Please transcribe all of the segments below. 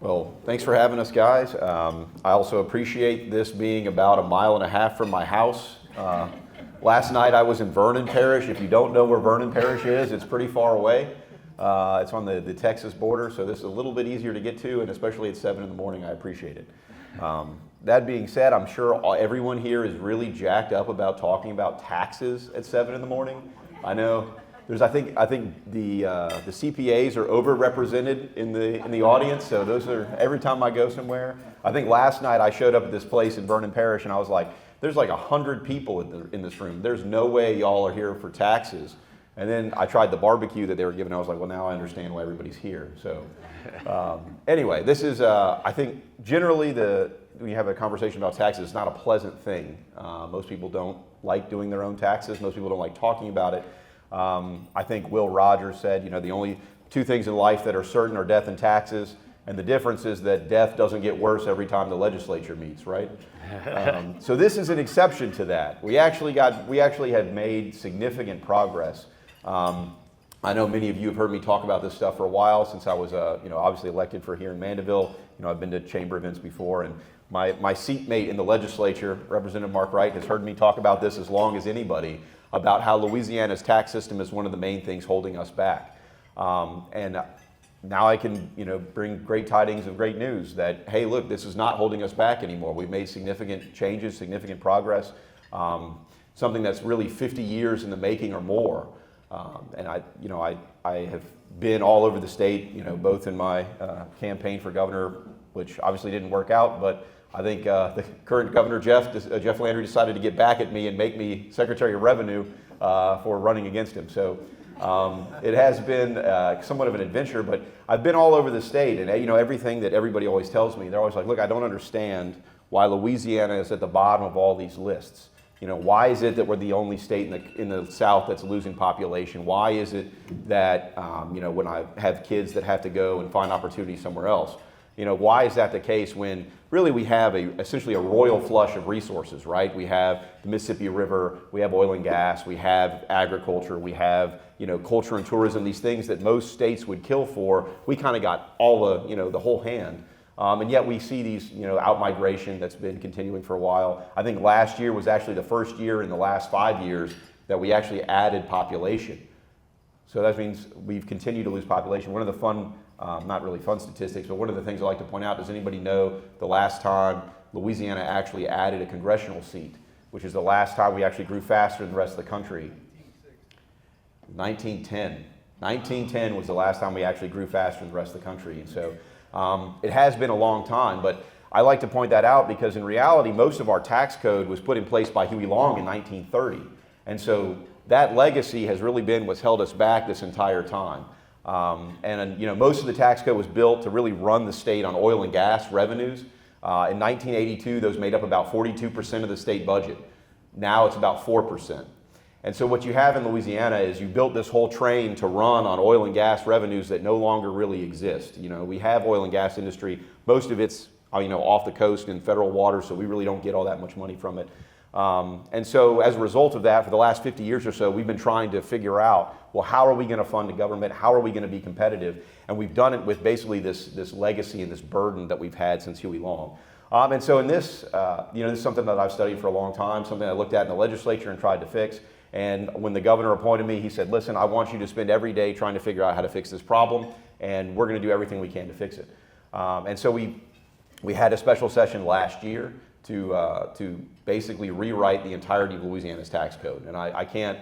Well, thanks for having us, guys. I also appreciate this being about 1.5 miles from my house. Last night I was in Vernon Parish. If you don't know where Vernon Parish is, it's pretty far away. It's on the Texas border, so this is a little bit easier to get to, and especially at 7 in the morning, I appreciate it. That being said, I'm sure everyone here is really jacked up about talking about taxes at 7 in the morning. I know I think the CPAs are overrepresented in the audience, so those are every time I go somewhere. I think last night I showed up at this place in Vernon Parish, and I was like, there's like 100 people in this room. There's no way y'all are here for taxes. And then I tried the barbecue that they were giving. I was like, well, now I understand why everybody's here. So anyway, this is, I think, generally when you have a conversation about taxes, it's not a pleasant thing. Most people don't like doing their own taxes. Most people don't like talking about it. I think Will Rogers said, the only two things in life that are certain are death and taxes. And the difference is that death doesn't get worse every time the legislature meets, right? So this is an exception to that. We actually have made significant progress. I know many of you have heard me talk about this stuff for a while since I was, obviously elected for here in Mandeville. I've been to chamber events before, and my seatmate in the legislature, Representative Mark Wright, has heard me talk about this as long as anybody, about how Louisiana's tax system is one of the main things holding us back. And now I can, bring great tidings of great news that, hey, look, this is not holding us back anymore. We've made significant changes, significant progress, something that's really 50 years in the making or more. And I have been all over the state, both in my campaign for governor, which obviously didn't work out, but I think the current governor, Jeff Landry, decided to get back at me and make me Secretary of Revenue for running against him. So it has been somewhat of an adventure, but I've been all over the state, and everything that everybody always tells me, they're always like, look, I don't understand why Louisiana is at the bottom of all these lists. Why is it that we're the only state in the South that's losing population? Why is it that, when I have kids that have to go and find opportunity somewhere else, why is that the case when really we have essentially a royal flush of resources, right? We have the Mississippi River, we have oil and gas, we have agriculture, we have, culture and tourism, these things that most states would kill for. We kind of got all the whole hand. And yet we see these, out-migration that's been continuing for a while. I think last year was actually the first year in the last 5 years that we actually added population. So that means we've continued to lose population. One of the fun, not really fun statistics, but one of the things I like to point out, does anybody know the last time Louisiana actually added a congressional seat, which is the last time we actually grew faster than the rest of the country? 1910. 1910 was the last time we actually grew faster than the rest of the country. And so it has been a long time, but I like to point that out because in reality, most of our tax code was put in place by Huey Long in 1930. And so that legacy has really been what's held us back this entire time. Most of the tax code was built to really run the state on oil and gas revenues. In 1982, those made up about 42% of the state budget. Now it's about 4%. And so what you have in Louisiana is you built this whole train to run on oil and gas revenues that no longer really exist. We have oil and gas industry. Most of it's off the coast in federal water, so we really don't get all that much money from it. And so as a result of that, for the last 50 years or so, we've been trying to figure out, well, how are we going to fund the government? How are we going to be competitive? And we've done it with basically this legacy and this burden that we've had since Huey Long. And so in this, this is something that I've studied for a long time, something I looked at in the legislature and tried to fix. And when the governor appointed me, he said, listen, I want you to spend every day trying to figure out how to fix this problem, and we're going to do everything we can to fix it. And so we had a special session last year to basically rewrite the entirety of Louisiana's tax code. And I can't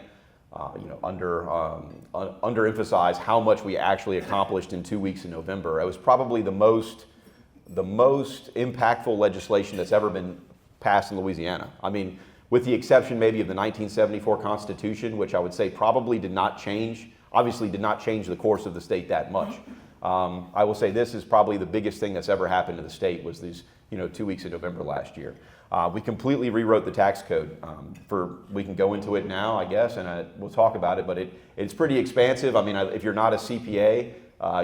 underemphasize how much we actually accomplished in 2 weeks in November. It was probably the most impactful legislation that's ever been passed in Louisiana. I mean, with the exception maybe of the 1974 Constitution, which I would say probably did not change the course of the state that much. I will say this is probably the biggest thing that's ever happened to the state was these 2 weeks in November last year. We completely rewrote the tax code. We can go into it now, I guess, and we'll talk about it, but it's pretty expansive. I mean, if you're not a CPA,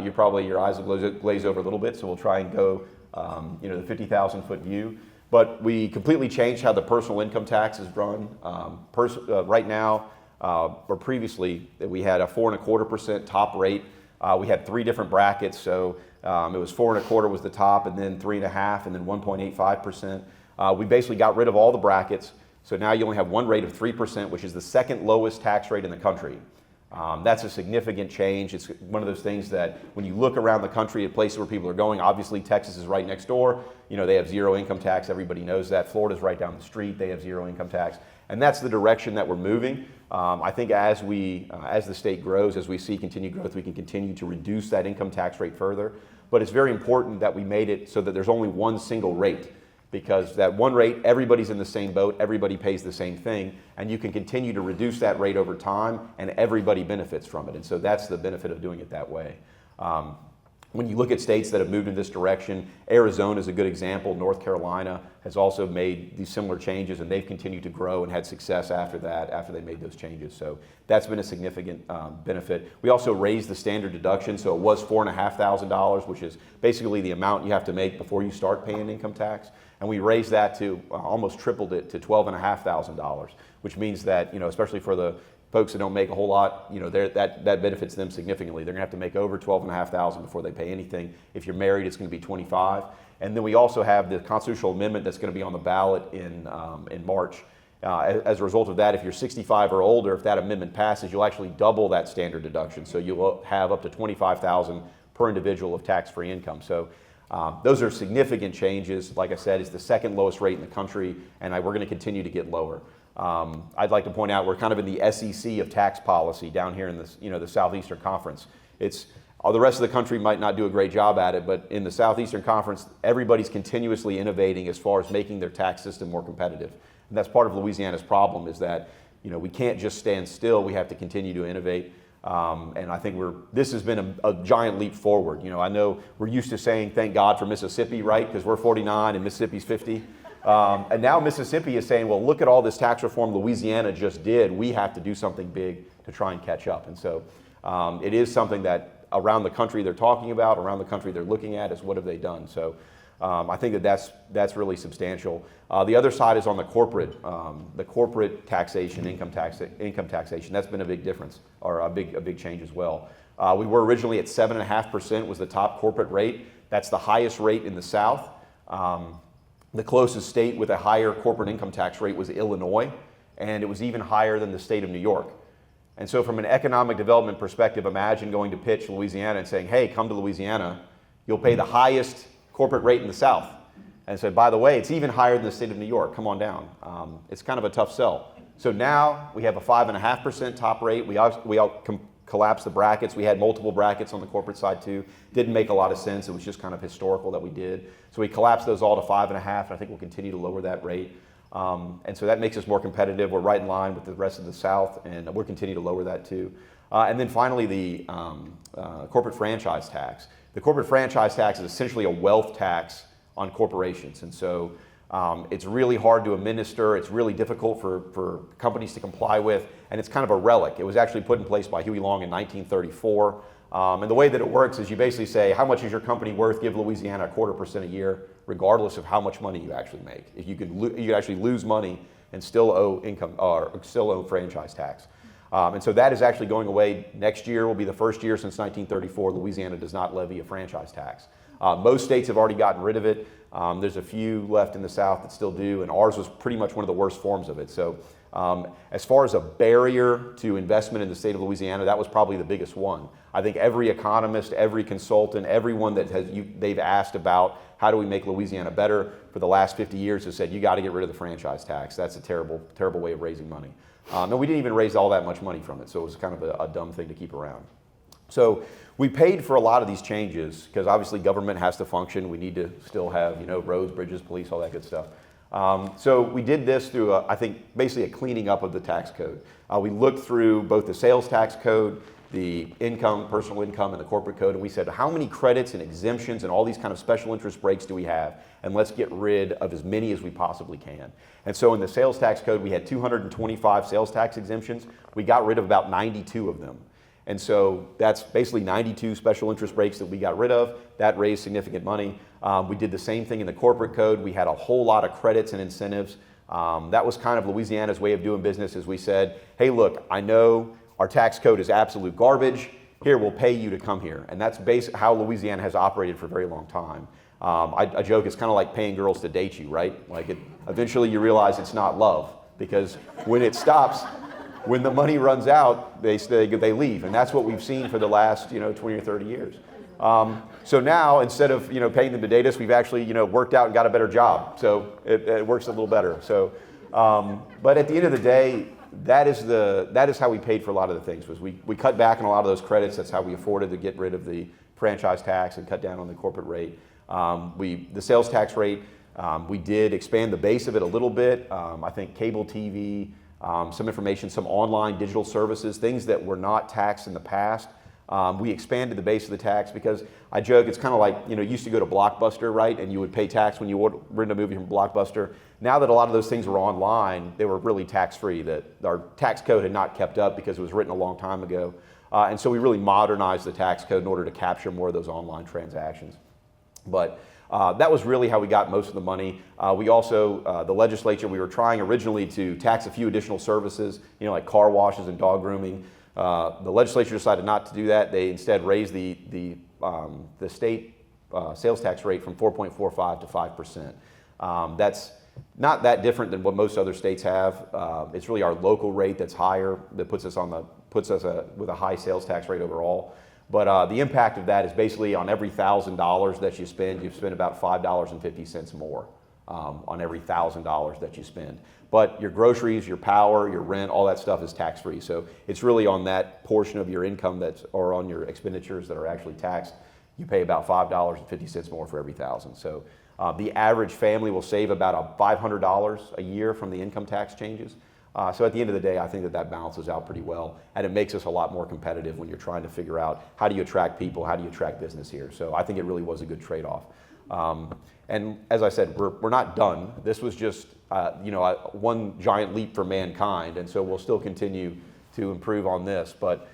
your eyes will glaze over a little bit, so we'll try and go the 50,000 foot view. But we completely changed how the personal income tax is run. Right now, or previously, we had a 4.25% top rate We had 3 different brackets, so it was 4.25% was the top, and then 3.5%, and then 1.85%. We basically got rid of all the brackets, so now you only have one rate of 3%, which is the second lowest tax rate in the country. That's a significant change. It's one of those things that when you look around the country at places where people are going, obviously Texas is right next door. They have zero income tax. Everybody knows that. Florida's right down the street. They have zero income tax. And that's the direction that we're moving. I think as the state grows, as we see continued growth, we can continue to reduce that income tax rate further. But it's very important that we made it so that there's only one single rate, because that one rate, everybody's in the same boat, everybody pays the same thing, and you can continue to reduce that rate over time, and everybody benefits from it. And so that's the benefit of doing it that way. When you look at states that have moved in this direction, Arizona is a good example. North Carolina has also made these similar changes, and they've continued to grow and had success after that, after they made those changes. So that's been a significant benefit. We also raised the standard deduction, so it was $4,500, which is basically the amount you have to make before you start paying income tax. And we raised that to almost tripled it to $12,500, which means that, especially for the folks that don't make a whole lot, that benefits them significantly. They're going to have to make over $12,500 before they pay anything. If you're married, it's going to be $25,000. And then we also have the constitutional amendment that's going to be on the ballot in March. As a result of that, if you're 65 or older, if that amendment passes, you'll actually double that standard deduction. So you'll have up to $25,000 per individual of tax-free income. So those are significant changes. Like I said, it's the second lowest rate in the country, and we're going to continue to get lower. I'd like to point out we're kind of in the SEC of tax policy down here in the Southeastern Conference. The rest of the country might not do a great job at it, but in the Southeastern Conference, everybody's continuously innovating as far as making their tax system more competitive. And that's part of Louisiana's problem, is that we can't just stand still. We have to continue to innovate. And I think this has been a giant leap forward. I know we're used to saying thank God for Mississippi, right? Because we're 49 and Mississippi's 50. And now Mississippi is saying, well, look at all this tax reform Louisiana just did. We have to do something big to try and catch up. And so it is something that around the country they're talking about, around the country they're looking at, is what have they done. So I think that's really substantial. The other side is on the corporate taxation, income taxation. That's been a big difference, or a big change as well. We were originally at 7.5% was the top corporate rate. That's the highest rate in the South. The closest state with a higher corporate income tax rate was Illinois, and it was even higher than the state of New York. And so from an economic development perspective, imagine going to pitch Louisiana and saying, hey, come to Louisiana, you'll pay the highest corporate rate in the South. And so, by the way, it's even higher than the state of New York. Come on down. It's kind of a tough sell. So now we have a 5.5% top rate. We collapsed the brackets. We had multiple brackets on the corporate side too. Didn't make a lot of sense. It was just kind of historical that we did. So we collapsed those all to 5.5%. And I think we'll continue to lower that rate. And so that makes us more competitive. We're right in line with the rest of the South, and we'll continue to lower that too. And then finally, the corporate franchise tax. The corporate franchise tax is essentially a wealth tax on corporations. And so it's really hard to administer. It's really difficult for companies to comply with, and it's kind of a relic. It was actually put in place by Huey Long in 1934. And the way that it works is you basically say, how much is your company worth? Give Louisiana 0.25% a year, regardless of how much money you actually make. If you could actually lose money and still owe income or still owe franchise tax. And so that is actually going away. Next year will be the first year since 1934 Louisiana does not levy a franchise tax. Most states have already gotten rid of it. There's a few left in the South that still do, and ours was pretty much one of the worst forms of it. So as far as a barrier to investment in the state of Louisiana, that was probably the biggest one. I think every economist, every consultant, everyone that they've asked about how do we make Louisiana better for the last 50 years has said, you got to get rid of the franchise tax. That's a terrible, terrible way of raising money. And we didn't even raise all that much money from it, so it was kind of a dumb thing to keep around. So we paid for a lot of these changes because obviously government has to function. We need to still have roads, bridges, police, all that good stuff. So we did this through, I think, basically a cleaning up of the tax code. We looked through both the sales tax code, the income, personal income, and the corporate code, and we said, how many credits and exemptions and all these kind of special interest breaks do we have? And let's get rid of as many as we possibly can. And so in the sales tax code, we had 225 sales tax exemptions. We got rid of about 92 of them. And so that's basically 92 special interest breaks that we got rid of. That raised significant money. We did the same thing in the corporate code. We had a whole lot of credits and incentives. That was kind of Louisiana's way of doing business, as we said, hey, look, I know our tax code is absolute garbage. here, we'll pay you to come here. And that's how Louisiana has operated for a very long time. I joke, it's kind of like paying girls to date you, right? Like eventually you realize it's not love, because when it stops, when the money runs out, they leave. And that's what we've seen for the last 20 or 30 years. So now, instead of paying them to date us, we've actually worked out and got a better job. So it works a little better. So, but at the end of the day, that is how we paid for a lot of the things. Was we cut back on a lot of those credits. That's how we afforded to get rid of the franchise tax and cut down on the corporate rate. The sales tax rate, we did expand the base of it a little bit. I think cable TV, some information, some online digital services, things that were not taxed in the past. We expanded the base of the tax because I joke, it's kind of like, you used to go to Blockbuster, right? And you would pay tax when you rent a movie from Blockbuster. Now that a lot of those things were online, they were really tax-free. That our tax code had not kept up because it was written a long time ago. And so we really modernized the tax code in order to capture more of those online transactions. But that was really how we got most of the money. We also, the legislature, we were trying originally to tax a few additional services, like car washes and dog grooming. The legislature decided not to do that. They instead raised the state sales tax rate from 4.45 to 5%. That's not that different than what most other states have. It's really our local rate that's higher that puts us with a high sales tax rate overall. But the impact of that is basically on every $1,000 that you spend about $5.50 more on every $1,000 that you spend. But your groceries, your power, your rent, all that stuff is tax-free. So it's really on that portion of your income or on your expenditures that are actually taxed. You pay about $5.50 more for every $1,000. So the average family will save about $500 a year from the income tax changes. So at the end of the day, I think that balances out pretty well, and it makes us a lot more competitive when you're trying to figure out how do you attract people, how do you attract business here. So I think it really was a good trade-off. And as I said, we're not done. This was just one giant leap for mankind, and so we'll still continue to improve on this. But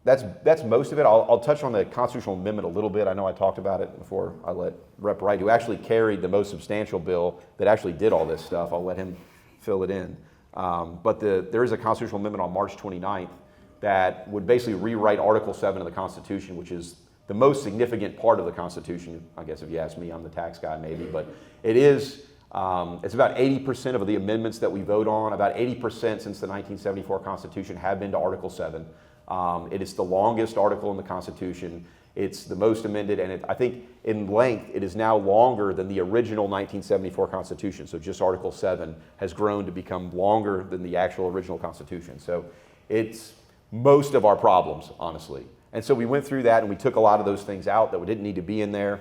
that's most of it. I'll touch on the constitutional amendment a little bit. I know I talked about it before. I let Rep. Wright, who actually carried the most substantial bill that actually did all this stuff, I'll let him fill it in. But there is a constitutional amendment on March 29th that would basically rewrite Article 7 of the Constitution, which is the most significant part of the Constitution. I guess if you ask me, I'm the tax guy maybe, but it is, it's about 80% of the amendments that we vote on. About 80% since the 1974 Constitution have been to Article 7. It is the longest article in the Constitution. It's the most amended, and I think in length, it is now longer than the original 1974 Constitution. So just Article 7 has grown to become longer than the actual original Constitution. So it's most of our problems, honestly. And so we went through that and we took a lot of those things out that didn't need to be in there.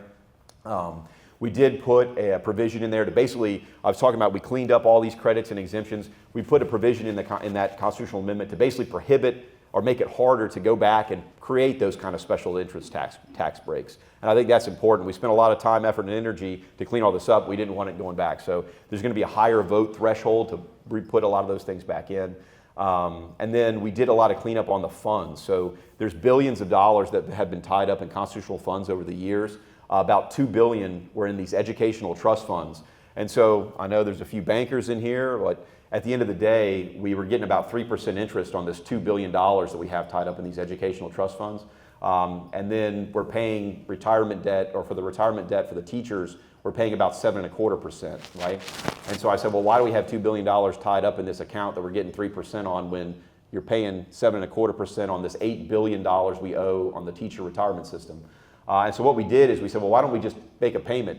We did put a provision in there to basically, I was talking about, we cleaned up all these credits and exemptions. We put a provision in that constitutional amendment to basically prohibit or make it harder to go back and create those kind of special interest tax breaks. And I think that's important. We spent a lot of time, effort, and energy to clean all this up. We didn't want it going back. So there's going to be a higher vote threshold to put a lot of those things back in. And then we did a lot of cleanup on the funds. So there's billions of dollars that have been tied up in constitutional funds over the years. About $2 billion were in these educational trust funds. And so I know there's a few bankers in here, but at the end of the day, we were getting about 3% interest on this $2 billion that we have tied up in these educational trust funds. And then we're paying retirement debt, or for the retirement debt for the teachers, we're paying about 7.25%, right? And so I said, well, why do we have $2 billion tied up in this account that we're getting 3% on when you're paying 7.25% on this $8 billion we owe on the teacher retirement system? And so what we did is we said, well, why don't we just make a payment,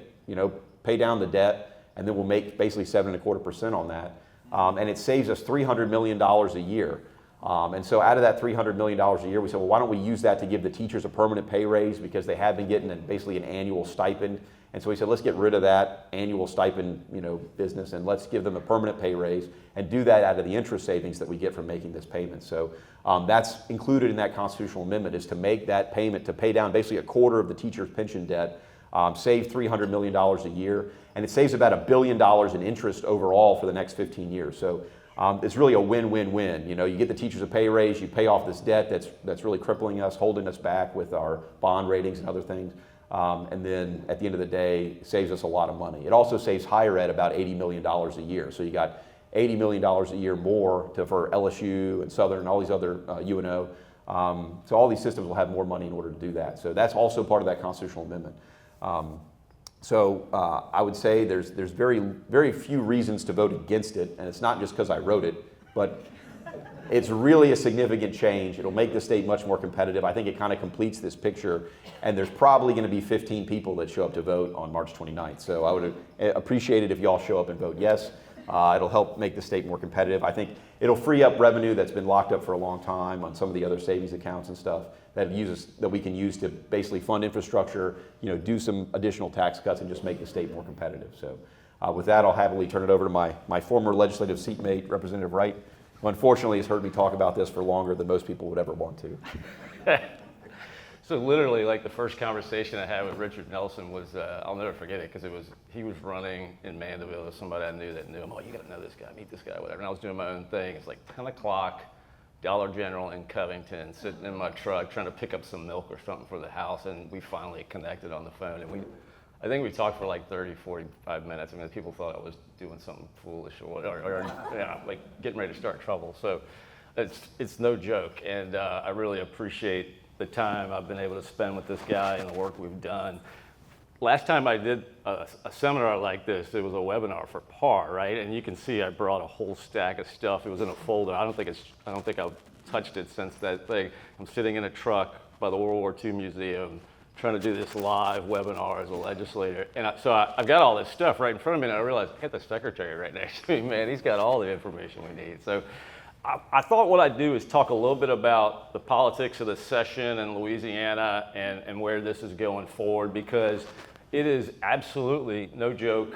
pay down the debt, and then we'll make basically 7.25% on that. And it saves us $300 million a year. And so out of that $300 million a year, we said, well, why don't we use that to give the teachers a permanent pay raise, because they have been getting basically an annual stipend. And so we said, let's get rid of that annual stipend business, and let's give them a permanent pay raise and do that out of the interest savings that we get from making this payment. So that's included in that constitutional amendment, is to make that payment to pay down basically a quarter of the teacher's pension debt, save $300 million a year, and it saves about $1 billion in interest overall for the next 15 years. So it's really a win-win-win. You get the teachers a pay raise, you pay off this debt that's really crippling us, holding us back with our bond ratings and other things. And then at the end of the day, it saves us a lot of money. It also saves higher ed about $80 million a year. So you got $80 million a year more for LSU and Southern and all these other UNO. So all these systems will have more money in order to do that. So that's also part of that constitutional amendment. I would say there's very few reasons to vote against it, and it's not just because I wrote it, but it's really a significant change. It'll make the state much more competitive. I think it kind of completes this picture, and there's probably going to be 15 people that show up to vote on March 29th. So I would appreciate it if you all show up and vote yes. It'll help make the state more competitive. I think it'll free up revenue that's been locked up for a long time on some of the other savings accounts and stuff that we can use to basically fund infrastructure, do some additional tax cuts and just make the state more competitive. So with that, I'll happily turn it over to my former legislative seatmate, Representative Wright, who unfortunately has heard me talk about this for longer than most people would ever want to. So literally, like the first conversation I had with Richard Nelson was, I'll never forget it, because he was running in Mandeville with somebody I knew that knew him. Oh, you got to know this guy, meet this guy, whatever. And I was doing my own thing. It's like 10 o'clock, Dollar General in Covington, sitting in my truck trying to pick up some milk or something for the house, and we finally connected on the phone. And I think we talked for like 30, 45 minutes. I mean, people thought I was doing something foolish or like getting ready to start trouble. So it's no joke, and I really appreciate the time I've been able to spend with this guy and the work we've done. Last time I did a seminar like this, it was a webinar for PAR, right? And you can see I brought a whole stack of stuff. It was in a folder. I don't think I've touched it since that thing. I'm sitting in a truck by the World War II Museum trying to do this live webinar as a legislator. And I've got all this stuff right in front of me, and I realized I got the secretary right next to me. Man, he's got all the information we need. So I thought what I'd do is talk a little bit about the politics of the session in Louisiana and where this is going forward, because it is absolutely, no joke,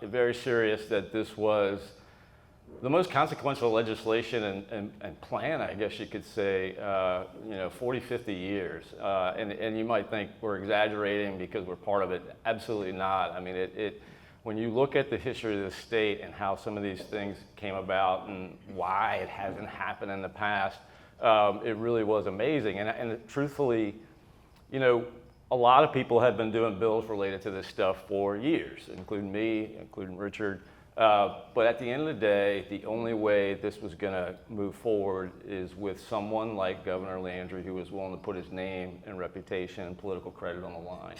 very serious that this was the most consequential legislation and plan, I guess you could say, 40, 50 years. And you might think we're exaggerating because we're part of it. Absolutely not. I mean, when you look at the history of the state and how some of these things came about and why it hasn't happened in the past, it really was amazing. And truthfully, a lot of people have been doing bills related to this stuff for years, including me, including Richard. But at the end of the day, the only way this was going to move forward is with someone like Governor Landry, who was willing to put his name and reputation and political credit on the line.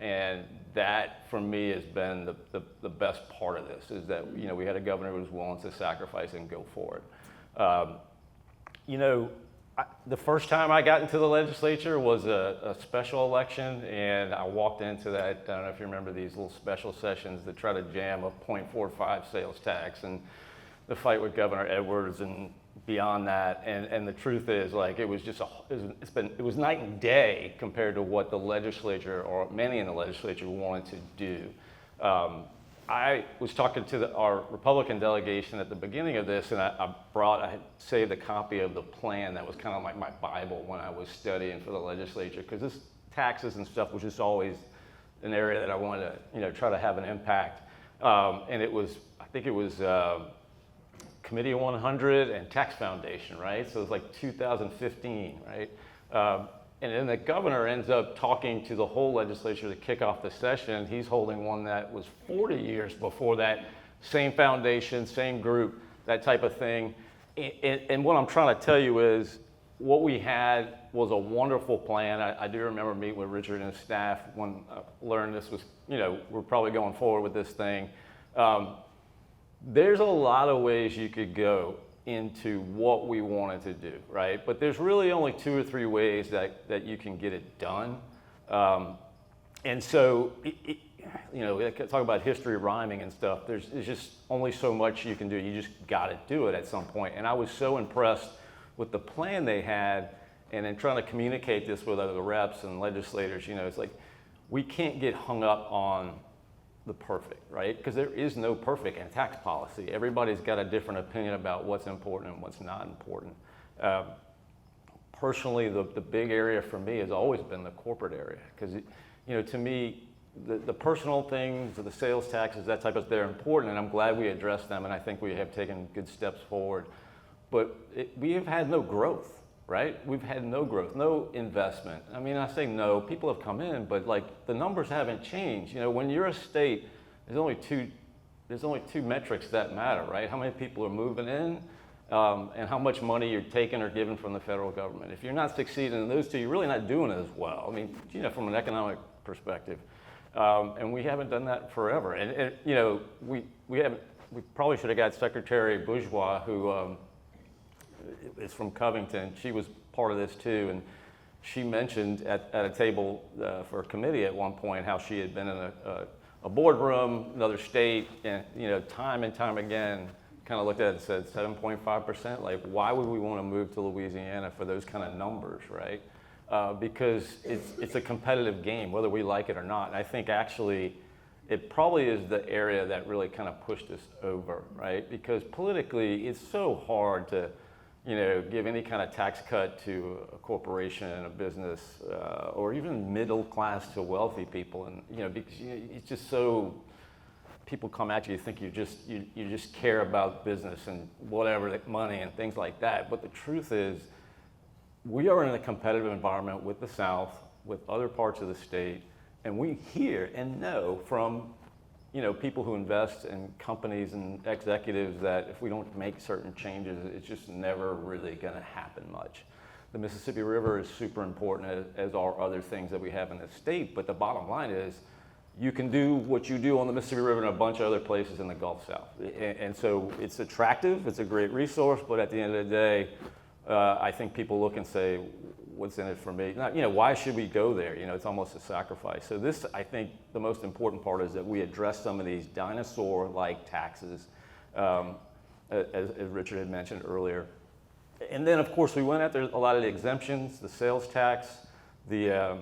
And that, for me, has been the best part of this, is that we had a governor who was willing to sacrifice and go for it. The first time I got into the legislature was a special election, and I walked into that. I don't know if you remember these little special sessions that try to jam a 0.45 sales tax, and the fight with Governor Edwards and beyond that. And the truth is, like, it was just it was night and day compared to what the legislature, or many in the legislature, wanted to do. I was talking to our Republican delegation at the beginning of this, and I had saved a copy of the plan that was kind of like my Bible when I was studying for the legislature, because this taxes and stuff was just always an area that I wanted to try to have an impact. And I think it was Committee 100 and Tax Foundation, right? So it was like 2015, right? And then the governor ends up talking to the whole legislature to kick off the session. He's holding one that was 40 years before that, same foundation, same group, that type of thing. And what I'm trying to tell you is what we had was a wonderful plan. I do remember meeting with Richard and his staff when I learned this was, we're probably going forward with this thing. There's a lot of ways you could go into what we wanted to do, right? But there's really only 2 or 3 ways that you can get it done. And so, talk about history rhyming and stuff. There's just only so much you can do. You just got to do it at some point. And I was so impressed with the plan they had, and then trying to communicate this with other reps and legislators. It's like, we can't get hung up on the perfect, right? Because there is no perfect in tax policy. Everybody's got a different opinion about what's important and what's not important. Personally, the big area for me has always been the corporate area, because to me, the personal things, the sales taxes, that type of, they're important, and I'm glad we addressed them, and I think we have taken good steps forward. But we have had no growth, right? We've had no growth, no investment. I mean, I say no, people have come in, but like the numbers haven't changed. When you're a state, there's only two metrics that matter, right? How many people are moving in, and how much money you're taking or giving from the federal government. If you're not succeeding in those two, you're really not doing it as well. I mean, from an economic perspective. And we haven't done that forever. And we probably should have got Secretary Bourgeois, who is from Covington. She was part of this too. And she mentioned at a table for a committee at one point how she had been in a boardroom, another state, and time and time again, kind of looked at it and said 7.5%. Like, why would we want to move to Louisiana for those kind of numbers, right? Because it's a competitive game, whether we like it or not. And I think actually it probably is the area that really kind of pushed us over, right? Because politically, it's so hard to, give any kind of tax cut to a corporation, a business, or even middle class to wealthy people. And, because it's just so, people come at you, think you just care about business and whatever, like money and things like that. But the truth is, we are in a competitive environment with the South, with other parts of the state, and we hear and know from people who invest in companies and executives that if we don't make certain changes, it's just never really going to happen much. The Mississippi River is super important, as are other things that we have in the state, but the bottom line is you can do what you do on the Mississippi River in a bunch of other places in the Gulf South. And so it's attractive, it's a great resource, but at the end of the day, I think people look and say, what's in it for me? Not, why should we go there? It's almost a sacrifice. So this, I think, the most important part is that we address some of these dinosaur-like taxes, as Richard had mentioned earlier. And then, of course, we went after a lot of the exemptions, the sales tax, the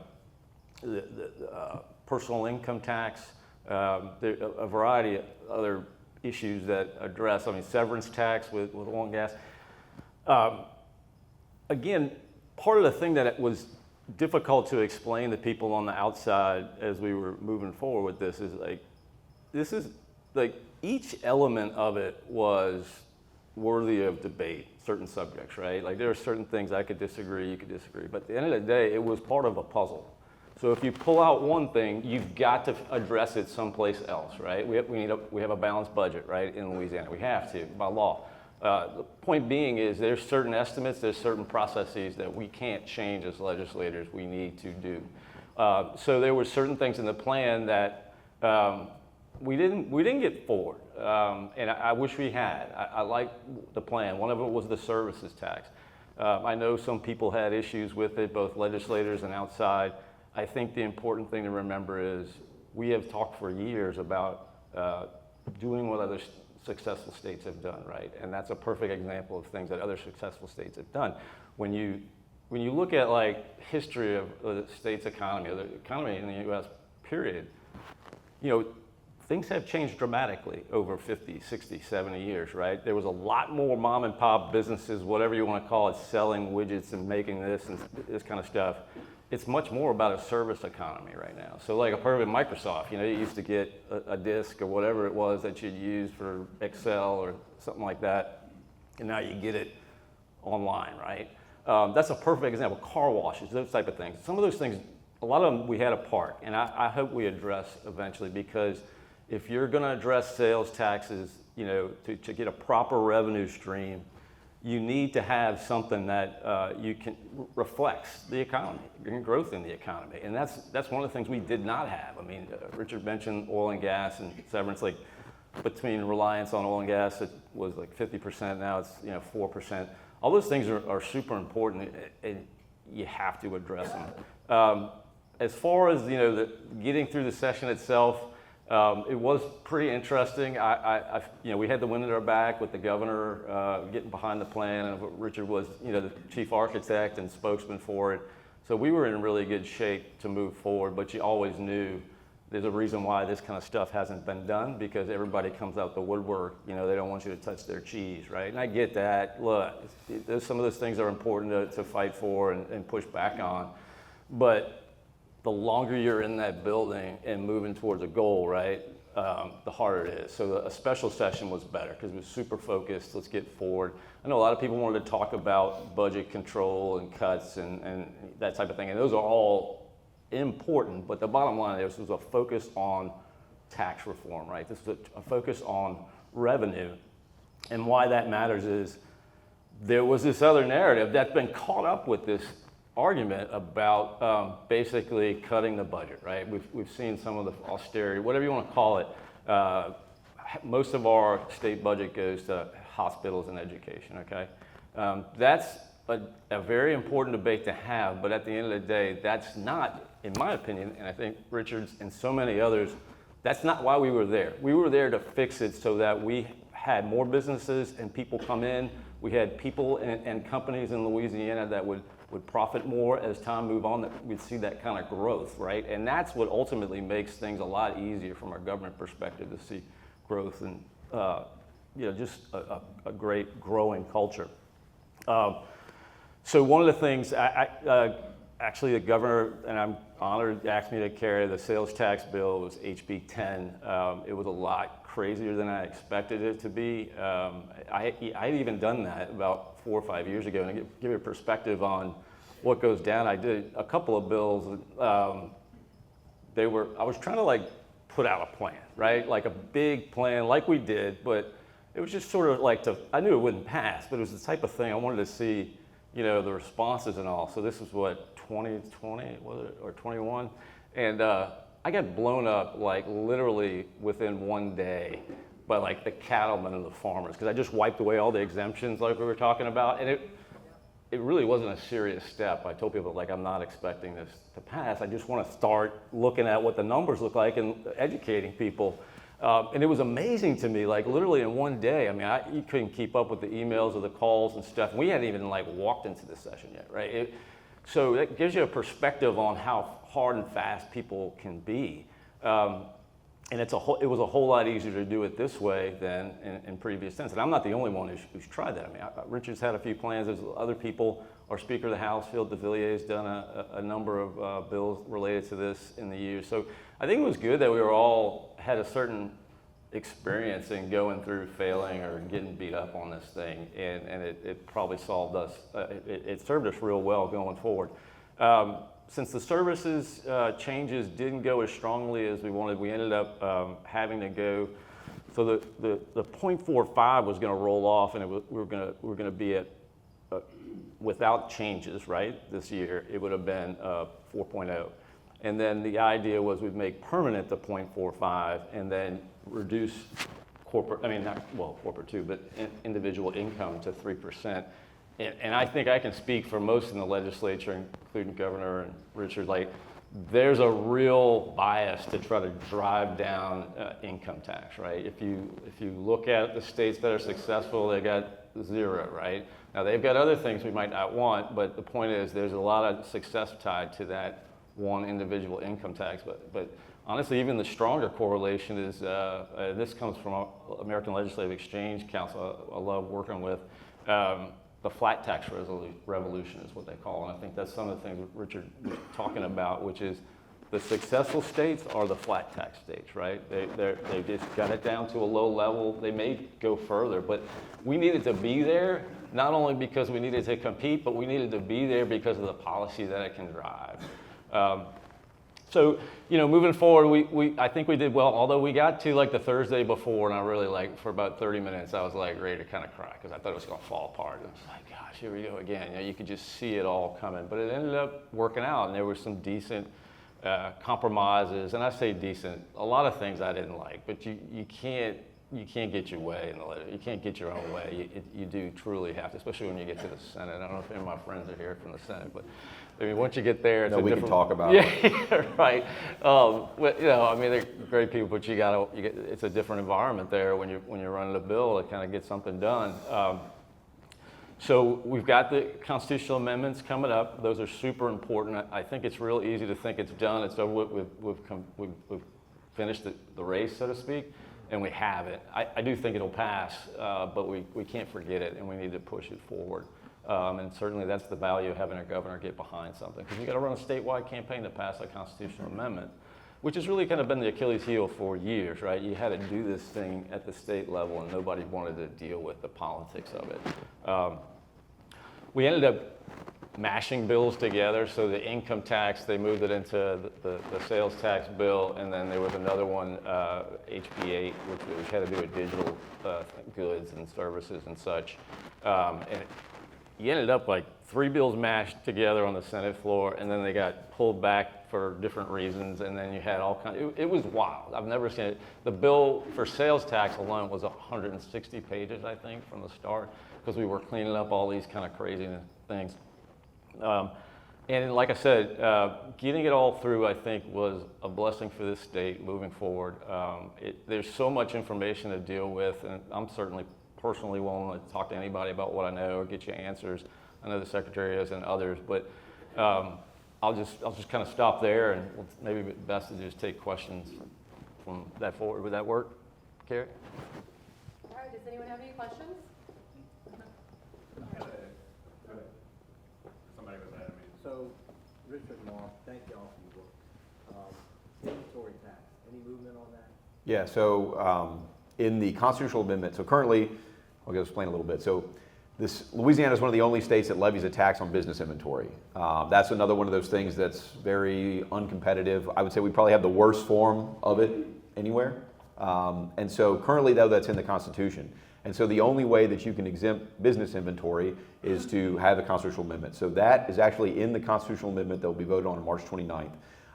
personal income tax, a variety of other issues that address, severance tax with oil and gas. Again, part of the thing that it was difficult to explain to people on the outside as we were moving forward with this is each element of it was worthy of debate, certain subjects, right? Like there are certain things I could disagree, you could disagree, but at the end of the day, it was part of a puzzle. So if you pull out one thing, you've got to address it someplace else, right? We have a balanced budget, right, in Louisiana. We have to, by law. The point being is there's certain estimates, there's certain processes that we can't change as legislators, we need to do. So there were certain things in the plan that we didn't get forward, and I wish we had. I like the plan. One of it was the services tax. I know some people had issues with it, both legislators and outside. I think the important thing to remember is we have talked for years about doing what other successful states have done, right? And that's a perfect example of things that other successful states have done. When you look at history of the state's economy, or the economy in the U.S. period, things have changed dramatically over 50, 60, 70 years, right? There was a lot more mom and pop businesses, whatever you want to call it, selling widgets and making this and this kind of stuff. It's much more about a service economy right now. So like a perfect Microsoft, you used to get a disk or whatever it was that you'd use for Excel or something like that, and now you get it online, right? That's a perfect example. Car washes, those type of things. Some of those things, a lot of them we had apart, and I hope we address eventually, because if you're gonna address sales taxes, to get a proper revenue stream, you need to have something that you can reflects the economy, growth in the economy, and that's one of the things we did not have. Richard mentioned oil and gas and severance. Between reliance on oil and gas, it was 50%. Now it's 4%. All those things are super important, and you have to address them. As far as getting through the session itself. It was pretty interesting. We had the wind at our back with the governor getting behind the plan, and Richard was, the chief architect and spokesman for it. So we were in really good shape to move forward. But you always knew there's a reason why this kind of stuff hasn't been done, because everybody comes out the woodwork. They don't want you to touch their cheese, right? And I get that. Look, some of those things are important to fight for and push back on, but the longer you're in that building and moving towards a goal, right, the harder it is. So a special session was better because it was super focused. Let's get forward. I know a lot of people wanted to talk about budget control and cuts and that type of thing, and those are all important, but the bottom line is this was a focus on tax reform, right? This was a focus on revenue, and why that matters is there was this other narrative that's been caught up with this argument about basically cutting the budget, right? We've seen some of the austerity, whatever you want to call it. Most of our state budget goes to hospitals and education, okay? That's a very important debate to have, but at the end of the day, that's not, in my opinion, and I think Richard's and so many others, that's not why we were there. We were there to fix it so that we had more businesses and people come in. We had people and companies in Louisiana that would profit more as time moved on, that we'd see that kind of growth, right? And that's what ultimately makes things a lot easier from our government perspective to see growth and just a great growing culture. So one of the things, actually the governor, and I'm honored, asked me to carry the sales tax bill. It was HB 10. It was a lot crazier than I expected it to be. I had even done that about 4 or 5 years ago, and to give you a perspective on what goes down, I did a couple of bills. I was trying to put out a plan, right? Like a big plan, like we did, but it was just sort of I knew it wouldn't pass, but it was the type of thing I wanted to see, the responses and all. So this was what, 2020, was it, or 21? And I got blown up literally within one day by the cattlemen and the farmers, because I just wiped away all the exemptions like we were talking about, and it really wasn't a serious step. I told people I'm not expecting this to pass. I just want to start looking at what the numbers look like and educating people. And it was amazing to me, literally in one day. I mean, you couldn't keep up with the emails or the calls and stuff. We hadn't even walked into the session yet, right? So that gives you a perspective on how hard and fast people can be. And it was a whole lot easier to do it this way than in previous tense. And I'm not the only one who's tried that. I mean, Richard's had a few plans. There's other people. Our Speaker of the House, Phil de Villiers, done a number of bills related to this in the years. So I think it was good that we had a certain experience in going through failing or getting beat up on this thing, and it probably solved us. It served us real well going forward. Since the services changes didn't go as strongly as we wanted, we ended up having to go. So the 0.45 was going to roll off, and we were going to be at without changes, right? This year it would have been 4.0, and then the idea was we'd make permanent the 0.45, and then reduce corporate too, but individual income to 3%. And I think I can speak for most in the legislature, including Governor and Richard, there's a real bias to try to drive down income tax, right? If you look at the states that are successful, they got 0, right? Now they've got other things we might not want, but the point is there's a lot of success tied to that one individual income tax. But honestly, even the stronger correlation is, this comes from American Legislative Exchange Council I love working with. The flat tax revolution is what they call it. And I think that's some of the things Richard was talking about, which is the successful states are the flat tax states, right? They just got it down to a low level. They may go further, but we needed to be there, not only because we needed to compete, but we needed to be there because of the policy that it can drive. So, moving forward, I think we did well, although we got to the Thursday before, and I really for about 30 minutes, I was ready to kind of cry because I thought it was going to fall apart. It was gosh, here we go again. You could just see it all coming, but it ended up working out, and there were some decent compromises, and I say decent, a lot of things I didn't like, but you can't get your way in the letter. You can't get your own way. You do truly have to, especially when you get to the Senate. I don't know if any of my friends are here from the Senate, but I mean, once you get there, it's we can talk about it. Yeah, right. But they're great people, but it's a different environment there when you're running a bill to kind of get something done. So we've got the constitutional amendments coming up. Those are super important. I think it's real easy to think it's done. It's over with. We've finished the race, so to speak. And we have it. I do think it'll pass, but we can't forget it, and we need to push it forward. And certainly that's the value of having a governor get behind something, because you got to run a statewide campaign to pass a constitutional amendment, which has really kind of been the Achilles heel for years, right? You had to do this thing at the state level, and nobody wanted to deal with the politics of it. We ended up mashing bills together. So the income tax, they moved it into the sales tax bill, and then there was another one, HB 8, which had to do with digital goods and services and such. And you ended up like 3 bills mashed together on the Senate floor, and then they got pulled back for different reasons, and then you had all kinds. It was wild. I've never seen it. The bill for sales tax alone was 160 pages, I think, from the start, because we were cleaning up all these kind of crazy things. And like I said, getting it all through, I think, was a blessing for this state moving forward. There's so much information to deal with, and I'm certainly personally willing to talk to anybody about what I know or get you answers. I know the Secretary is and others, but I'll just kind of stop there, and maybe best to just take questions from that forward. Would that work, Carrie? All right, does anyone have any questions? Somebody was ahead of me. So, Richard and Mark, thank y'all for your work. Inventory tax, any movement on that? Yeah, so in the constitutional amendment, so currently, I'll explain a little bit. So Louisiana is one of the only states that levies a tax on business inventory. That's another one of those things that's very uncompetitive. I would say we probably have the worst form of it anywhere. And so currently, though, that's in the Constitution. And so the only way that you can exempt business inventory is to have a constitutional amendment. So that is actually in the constitutional amendment that will be voted on March 29th.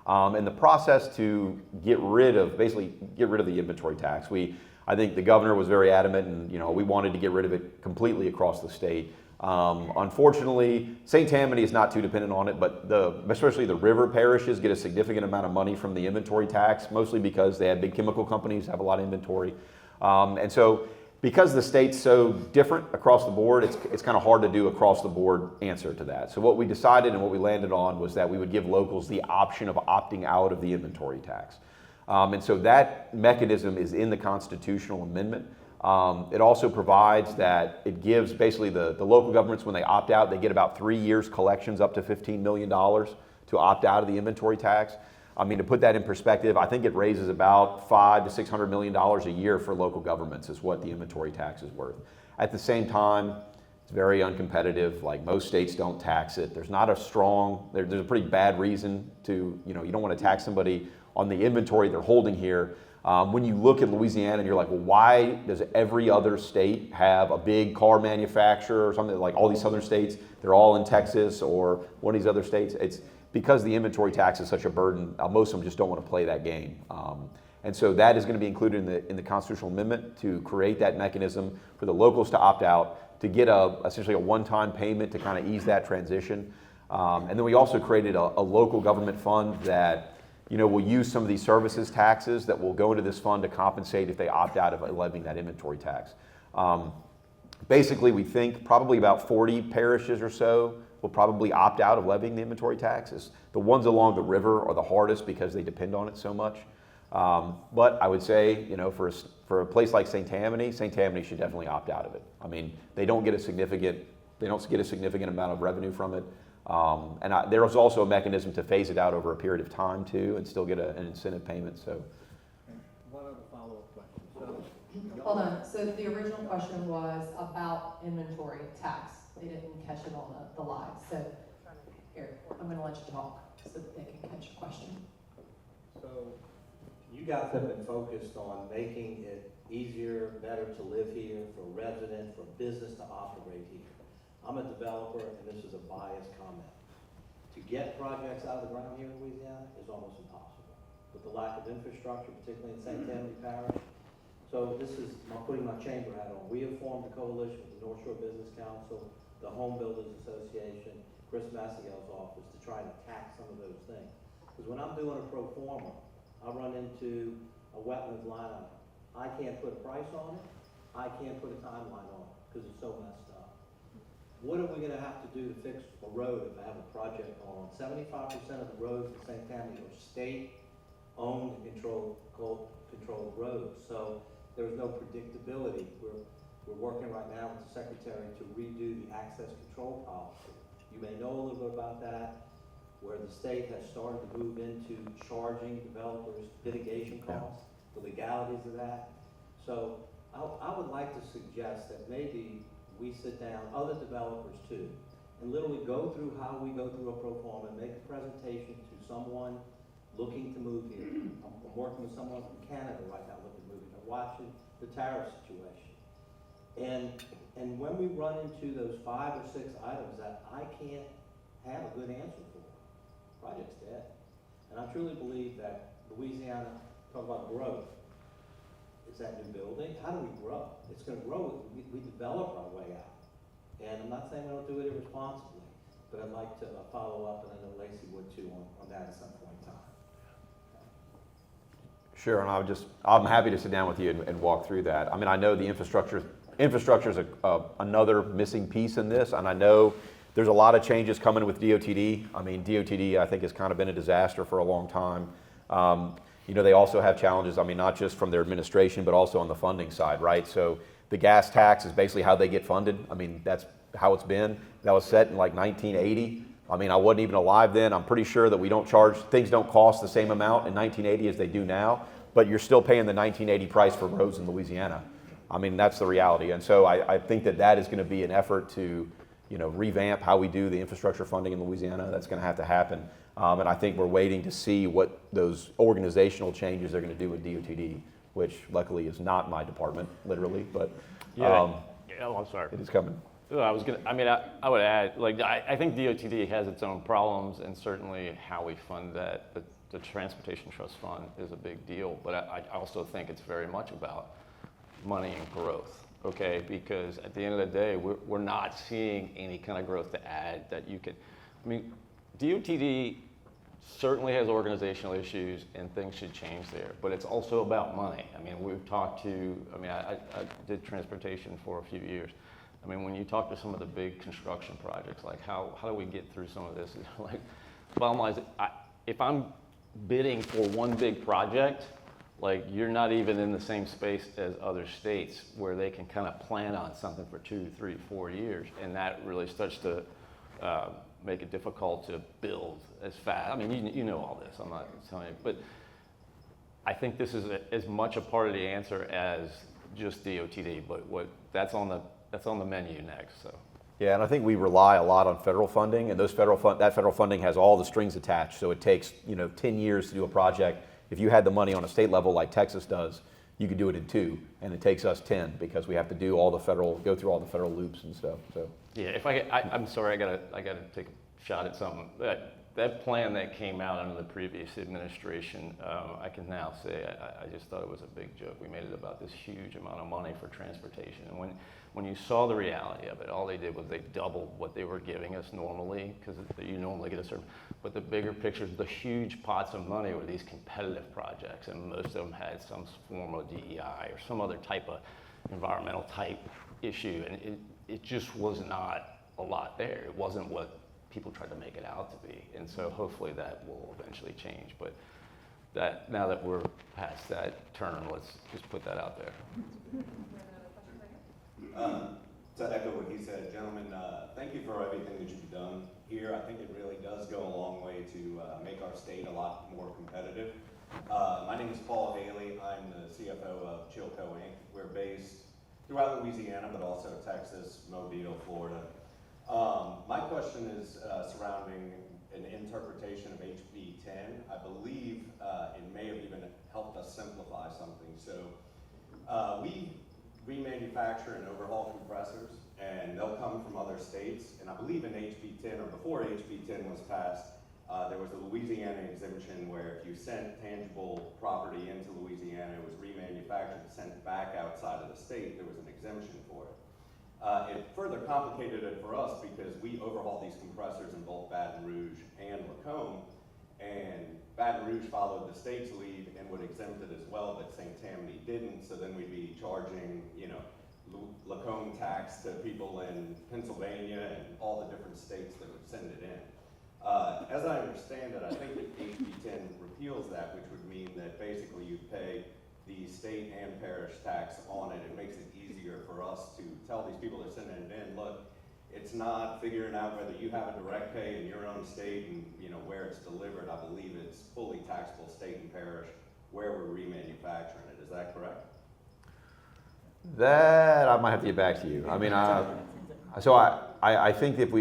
And the process to basically get rid of the inventory tax, I think the governor was very adamant, and we wanted to get rid of it completely across the state. Unfortunately, St. Tammany is not too dependent on it, but especially the river parishes get a significant amount of money from the inventory tax, mostly because they have big chemical companies, have a lot of inventory. And so because the state's so different across the board, it's kind of hard to do across the board answer to that. So what we decided and what we landed on was that we would give locals the option of opting out of the inventory tax. And so that mechanism is in the constitutional amendment. It also provides that it gives basically the local governments, when they opt out, they get about 3 years collections up to $15 million to opt out of the inventory tax. I mean, to put that in perspective, I think it raises about $500 to $600 million a year for local governments is what the inventory tax is worth. At the same time, it's very uncompetitive. Like, most states don't tax it. There's not a there's a pretty bad reason to, you don't want to tax somebody on the inventory they're holding here. When you look at Louisiana and you're like, well, why does every other state have a big car manufacturer or something, like all these southern states, they're all in Texas or one of these other states? It's because the inventory tax is such a burden, most of them just don't want to play that game. And so that is going to be included in the constitutional amendment to create that mechanism for the locals to opt out, to get essentially a one-time payment to kind of ease that transition. And then we also created a local government fund that will use some of these services taxes that will go into this fund to compensate if they opt out of levying that inventory tax. Basically, we think probably about 40 parishes or so will probably opt out of levying the inventory taxes. The ones along the river are the hardest because they depend on it so much. But I would say, for a place like St. Tammany should definitely opt out of it. I mean, they don't get a significant amount of revenue from it. And there was also a mechanism to phase it out over a period of time too, and still get an incentive payment. So, One other follow-up question. Hold on, so the original question was about inventory tax. They didn't catch it on the live, so here, I'm gonna let you talk so that they can catch your question. So, you guys have been focused on making it easier, better to live here, for residents, for business to operate here. I'm a developer, and this is a biased comment. To get projects out of the ground here in Louisiana is almost impossible with the lack of infrastructure, particularly in St. Tammany Parish. So this is putting my chamber hat on. We have formed a coalition with the North Shore Business Council, the Home Builders Association, Chris Massiel's office, to try to attack some of those things. Because when I'm doing a pro forma, I run into a wetlands line item. I can't put a price on it. I can't put a timeline on it because it's so messed up. What are we going to have to do to fix a road if I have a project going on? 75% of the roads in St. Tammany are state-owned and controlled roads. So there's no predictability. We're working right now with the Secretary to redo the access control policy. You may know a little bit about that, where the state has started to move into charging developers mitigation costs, the legalities of that. So I would like to suggest that maybe we sit down, other developers too, and literally go through how we go through a pro forma and make a presentation to someone looking to move here. I'm working with someone from Canada right now looking to move here. They're watching the tariff situation. And when we run into those 5 or 6 items that I can't have a good answer for, project's dead. And I truly believe that Louisiana, talk about growth, is that new building. How do we grow? It's gonna grow, we develop our way out. And I'm not saying we don't do it irresponsibly, but I'd like to follow up, and I know Lacey would too, on that at some point in time. Sure, and I'm happy to sit down with you and walk through that. I mean, I know the infrastructure is another missing piece in this, and I know there's a lot of changes coming with DOTD. I mean, DOTD, I think, has kind of been a disaster for a long time. You know, they also have challenges, I mean, not just from their administration, but also on the funding side, right? So the gas tax is basically how they get funded. I mean, that's how it's been. That was set in like 1980. I mean, I wasn't even alive then. I'm pretty sure that things don't cost the same amount in 1980 as they do now, but you're still paying the 1980 price for roads in Louisiana. I mean, that's the reality. And so I think that is going to be an effort to, you know, revamp how we do the infrastructure funding in Louisiana. That's going to have to happen. And I think we're waiting to see what those organizational changes are going to do with DOTD, which luckily is not my department, literally, but Oh, I'm sorry. it is coming. I would add, like, I think DOTD has its own problems, and certainly how we fund that, the Transportation Trust Fund is a big deal, but I also think it's very much about money and growth, okay? Because at the end of the day, we're not seeing any kind of growth to add that you can, I mean, DOTD certainly has organizational issues and things should change there, but it's also about money. I mean, I did transportation for a few years. I mean, when you talk to some of the big construction projects, like how do we get through some of this? Like, bottom line is, if I'm bidding for one big project, like, you're not even in the same space as other states where they can kind of plan on something for 2, 3, 4 years, and that really starts to make it difficult to build as fast. I mean, you know all this, I'm not telling you, but I think this is as much a part of the answer as just DOTD, but that's on the menu next, so. Yeah, and I think we rely a lot on federal funding, and that federal funding has all the strings attached. So it takes, 10 years to do a project. If you had the money on a state level like Texas does, you could do it in 2, and it takes us 10 because we have to do go through all the federal loops and stuff. So yeah, I'm sorry, I gotta take a shot at something. That plan that came out under the previous administration, I can now say I just thought it was a big joke. We made it about this huge amount of money for transportation, and when you saw the reality of it, all they did was they doubled what they were giving us normally, because you normally get a certain, but the bigger pictures, the huge pots of money were these competitive projects, and most of them had some form of DEI or some other type of environmental type issue, and it just was not a lot there. It wasn't what people tried to make it out to be, and so hopefully that will eventually change, but now that we're past that turn, let's just put that out there. To echo what he said, gentlemen, thank you for everything that you've done here. I think it really does go a long way to make our state a lot more competitive. My name is Paul Haley. I'm the CFO of Chilco Inc. We're based throughout Louisiana, but also Texas, Mobile, Florida. My question is surrounding an interpretation of HB 10. I believe it may have even helped us simplify something. So we remanufacture and overhaul compressors, and they'll come from other states. And I believe in HB 10, or before HB 10 was passed, there was a Louisiana exemption where if you sent tangible property into Louisiana, it was remanufactured and sent back outside of the state, there was an exemption for it. It further complicated it for us because we overhaul these compressors in both Baton Rouge and Lacombe, and Baton Rouge followed the state's lead and would exempt it as well, but St. Tammany didn't, so then we'd be charging, Lacombe tax to people in Pennsylvania and all the different states that would send it in. As I understand it, I think that HB 10 repeals that, which would mean that basically you pay the state and parish tax on it. It makes it easier for us to tell these people that are sending it in, look, it's not figuring out whether you have a direct pay in your own state and where it's delivered. I believe it's fully taxable state and parish where we're remanufacturing it. Is that correct? that I might have to get back to you. I mean, so I think that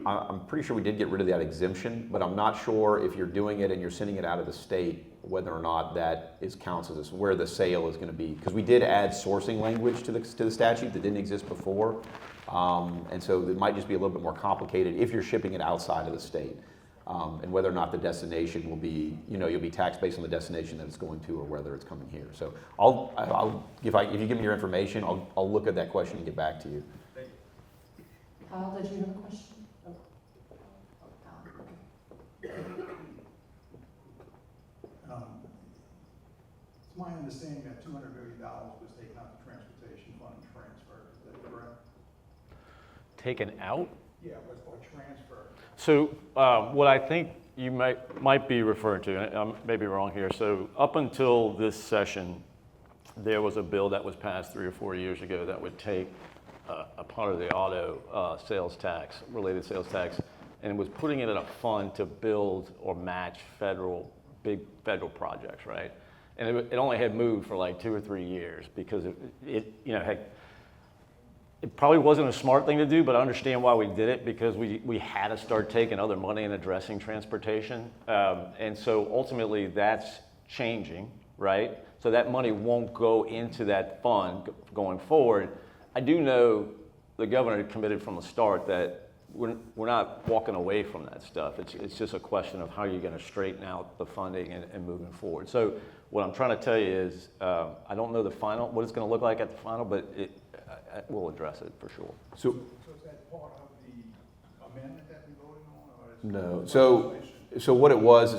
I'm pretty sure we did get rid of that exemption, but I'm not sure if you're doing it and you're sending it out of the state, whether or not that counts as where the sale is going to be, because we did add sourcing language to the statute that didn't exist before, and so it might just be a little bit more complicated if you're shipping it outside of the state, and whether or not the destination will be, you'll be taxed based on the destination that it's going to, or whether it's coming here. So if you give me your information, I'll look at that question and get back to you. Kyle, did you have a question? Oh. Okay. It's my understanding that $200 million was taken out of the transportation fund and transferred. Is that correct? Taken out? Yeah, it was or transferred. So what I think you might be referring to, and I may be wrong here, so up until this session, there was a bill that was passed 3 or 4 years ago that would take a part of the auto sales tax, related sales tax, and was putting it in a fund to build or match big federal projects, right? And it only had moved for like 2 or 3 years because it probably wasn't a smart thing to do, but I understand why we did it, because we had to start taking other money and addressing transportation. And so ultimately that's changing, right? So that money won't go into that fund going forward. I do know the governor committed from the start that we're not walking away from that stuff. It's just a question of how you're going to straighten out the funding and moving forward. So what I'm trying to tell you is I don't know what it's going to look like at the final, but we'll address it for sure. So is that part of the amendment that we voted on? Or no. So what it was,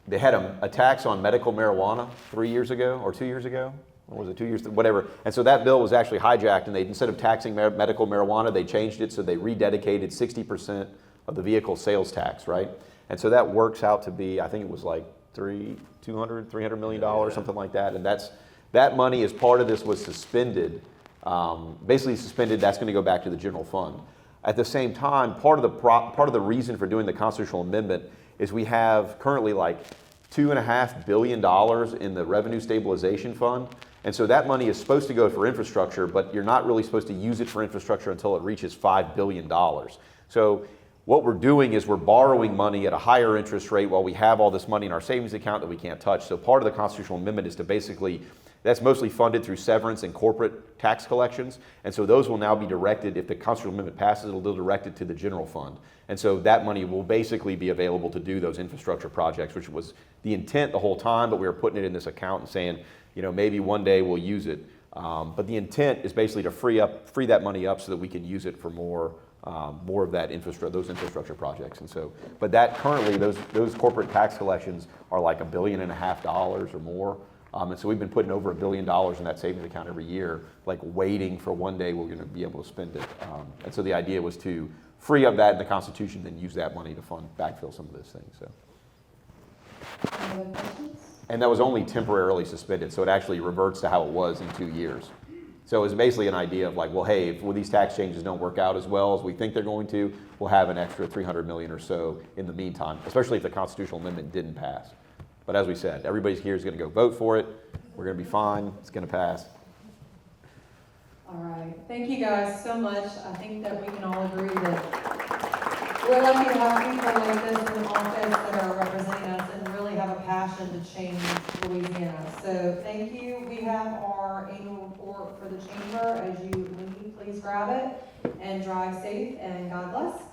they had a tax on medical marijuana 3 years ago or 2 years ago. Or was it 2 years, whatever. And so that bill was actually hijacked, and instead of taxing medical marijuana, they changed it, so they rededicated 60% of the vehicle sales tax, right? And so that works out to be, I think it was like $300 million, something like that. And that money, as part of this, was suspended, basically suspended. That's going to go back to the general fund. At the same time, part of the reason for doing the constitutional amendment is we have currently like $2.5 billion in the revenue stabilization fund. And so that money is supposed to go for infrastructure, but you're not really supposed to use it for infrastructure until it reaches $5 billion. So what we're doing is we're borrowing money at a higher interest rate while we have all this money in our savings account that we can't touch. So part of the constitutional amendment is to basically, that's mostly funded through severance and corporate tax collections. And so those will now be directed, if the constitutional amendment passes, it'll be directed to the general fund. And so that money will basically be available to do those infrastructure projects, which was the intent the whole time, but we were putting it in this account and saying, maybe one day we'll use it. But the intent is basically to free that money up so that we can use it for more of that those infrastructure projects. And so, but that currently, those corporate tax collections are like $1.5 billion or more. And so we've been putting over $1 billion in that savings account every year, like waiting for one day we're going to be able to spend it. And so the idea was to free up that in the Constitution, then use that money to backfill some of those things. So. Any other questions? And that was only temporarily suspended, so it actually reverts to how it was in 2 years. So it was basically an idea of like, well, hey, if these tax changes don't work out as well as we think they're going to, we'll have an extra $300 million or so in the meantime, especially if the constitutional amendment didn't pass. But as we said, everybody here is going to go vote for it. We're going to be fine. It's going to pass. All right. Thank you guys so much. I think that we can all agree that we're lucky to have people like this in the office that are representing us and really have a passion to change Louisiana. So thank you. We have our annual report for the chamber. As you leave, please grab it and drive safe and God bless.